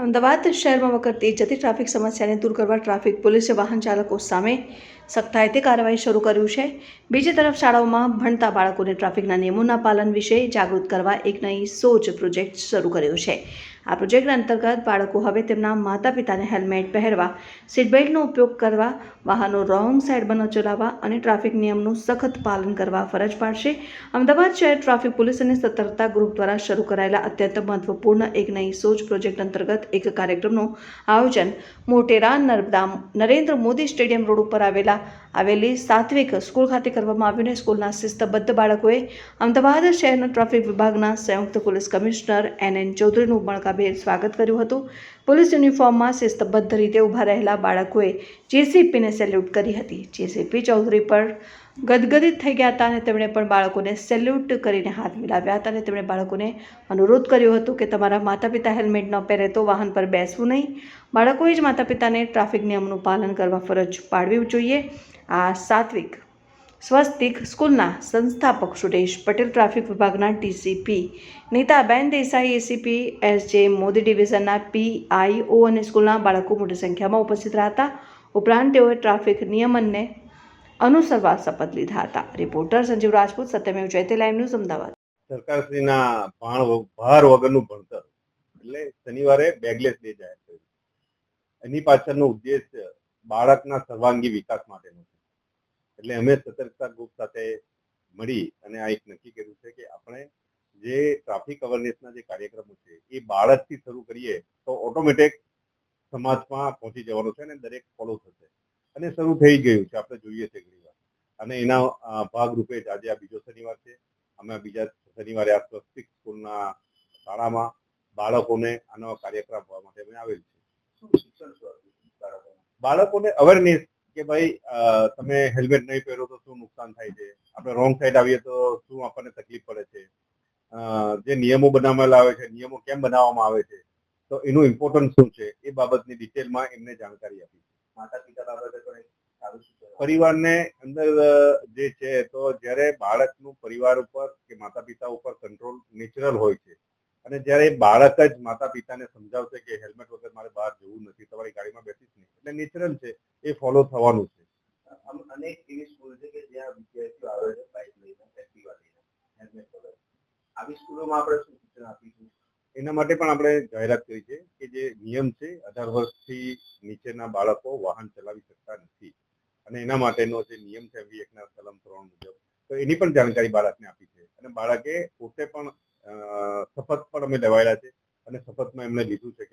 અમદાવાદ શહેરમાં વકરતી જતી ટ્રાફિક સમસ્યાને દૂર કરવા ટ્રાફિક પોલીસે વાહન ચાલકો સામે સખ્તાઈથી કાર્યવાહી શરૂ કર્યું છે। બીજી તરફ શાળાઓમાં ભણતા બાળકોને ટ્રાફિકના નિયમોના પાલન વિશે જાગૃત કરવા એક નઈ સોચ પ્રોજેક્ટ શરૂ કર્યો છે। આ પ્રોજેક્ટ અંતર્ગત બાળકો હવે તેમના માતા પિતાને હેલ્મેટ પહેરવા, સીટ બેલ્ટનો ઉપયોગ કરવા, વાહનો રોંગ સાઈડમાં ન ચલાવવા અને ટ્રાફિક નિયમનું સખત પાલન કરવા ફરજ પાડશે। અમદાવાદ શહેર ટ્રાફિક પોલીસ અને સતર્કતા ગ્રુપ દ્વારા શરૂ કરાયેલા અત્યંત મહત્વપૂર્ણ એક નઈ સોચ પ્રોજેક્ટ અંતર્ગત એક કાર્યક્રમનું આયોજન મોટેરા નરેન્દ્ર મોદી સ્ટેડિયમ રોડ ઉપર આવેલી સાત્વિક સ્કૂલ ખાતે કરવામાં આવ્યું। સ્કૂલના શિસ્તબદ્ધ બાળકોએ અમદાવાદ શહેરના ટ્રાફિક વિભાગના સંયુક્ત પોલીસ કમિશનર NN ચૌધરીનું ઉમળકાભેર સ્વાગત કર્યું હતું। પોલીસ યુનિફોર્મમાં શિસ્તબદ્ધ રીતે ઊભા રહેલા બાળકોએ JCPને સેલ્યુટ કરી હતી। JCP ચૌધરી પર ગદગદિત થઈ ગયા હતા અને તેમણે પણ બાળકોને સેલ્યુટ કરીને હાથ મિલાવ્યા હતા અને તેમણે બાળકોને અનુરોધ કર્યો હતો કે તમારા માતા પિતા હેલ્મેટ ન પહેરે તો વાહન પર બેસવું નહીં। બાળકોએ જ માતા પિતાને ટ્રાફિક નિયમોનું પાલન કરવા ફરજ પાડવી જોઈએ। આ સાત્વિક સ્વસ્તિક સ્કૂલના સંસ્થાપક સુરેશ પટેલ, ટ્રાફિક વિભાગના DCP Nitaben Desai, ACP SJ Modi ડિવિઝનના PIO અને સ્કૂલના બાળકો મોટી સંખ્યામાં ઉપસ્થિત રહ્યા હતા। ઉપરાંત તેઓએ ટ્રાફિક નિયમનને અનુસરવા શપથ લીધા હતા। Reporter Sanjeev Rajput, Satyamev Jayate, live news, Ahmedabad. સરકારશ્રીના ભાર વગરનું ભણતર એટલે શનિવારે બેગલેસ ડે જાહેર કર્યું। એની પાછળનો ઉદ્દેશ બાળકના સર્વાંગી વિકાસ માટેનો છે। એટલે અમે સતર્કતા ગ્રુપ સાથે મળી અને આ એક નક્કી કર્યું છે કે આપણે જે ટ્રાફિક અવેરનેસના જે કાર્યક્રમો છે એ બાળકથી શરૂ કરીએ તો ઓટોમેટિક સમાજમાં પહોંચી જવાનું છે અને દરેક ફોલો થશે અને શરૂ થઈ ગયું છે, આપણે જોઈએ છે ઘણીવાર। અને એના ભાગરૂપે જ આજે આ બીજો શનિવાર છે। અમે બીજા શનિવારે આ સ્વસ્તિક સ્કૂલના શાળામાં બાળકોને આનો કાર્યક્રમ આપવા માટે અમે આવેલ છે। બાળકોને અવેરનેસ કે ભાઈ તમે હેલ્મેટ નહીં પહેરો તો શું નુકસાન થાય છે, આપણે રોંગ સાઈડ આવીએ તો શું આપણને તકલીફ પડે છે, જે નિયમો બનાવવામાં આવે છે, નિયમો કેમ બનાવવામાં આવે છે, તો એનું ઇમ્પોર્ટન્સ શું છે એ બાબતની ડિટેલમાં એમને જાણકારી આપી છે। માતા પિતા બાબતે પરિવારને અંદર જે છે તો જ્યારે બાળકનું પરિવાર ઉપર કે માતા પિતા ઉપર કંટ્રોલ નેચરલ હોય છે અને જ્યારે બાળક જ માતા પિતાને સમજાવશે કે હેલ્મેટ વગર મારે બહાર જવું નથી, તમારી ગાડીમાં બેસીશ નહીં, એટલે નેચરલ છે એ ફોલો થવાનું છે। અનેક એવી સ્કૂલ છે કે જ્યાં વિદ્યાર્થીઓ આવે છે બાઇક લઈને, એક્ટિવા લઈને, હેલ્મેટ વગર। આવી સ્કૂલોમાં આપણે શું સૂચના આપીશું એના માટે પણ આપણે જાહેરાત કરી છે કે જે નિયમ છે 18 વર્ષથી નીચેના બાળકો વાહન ચલાવી શકતા નથી અને એના માટેનો જે નિયમ છે એકના કલમ 3 મુજબ, તો એની પણ જાણકારી બાળકને આપી છે અને બાળકે પોતે પણ શપથ પણ અમે લેવાયેલા છે અને શપથમાં એમણે લીધું છે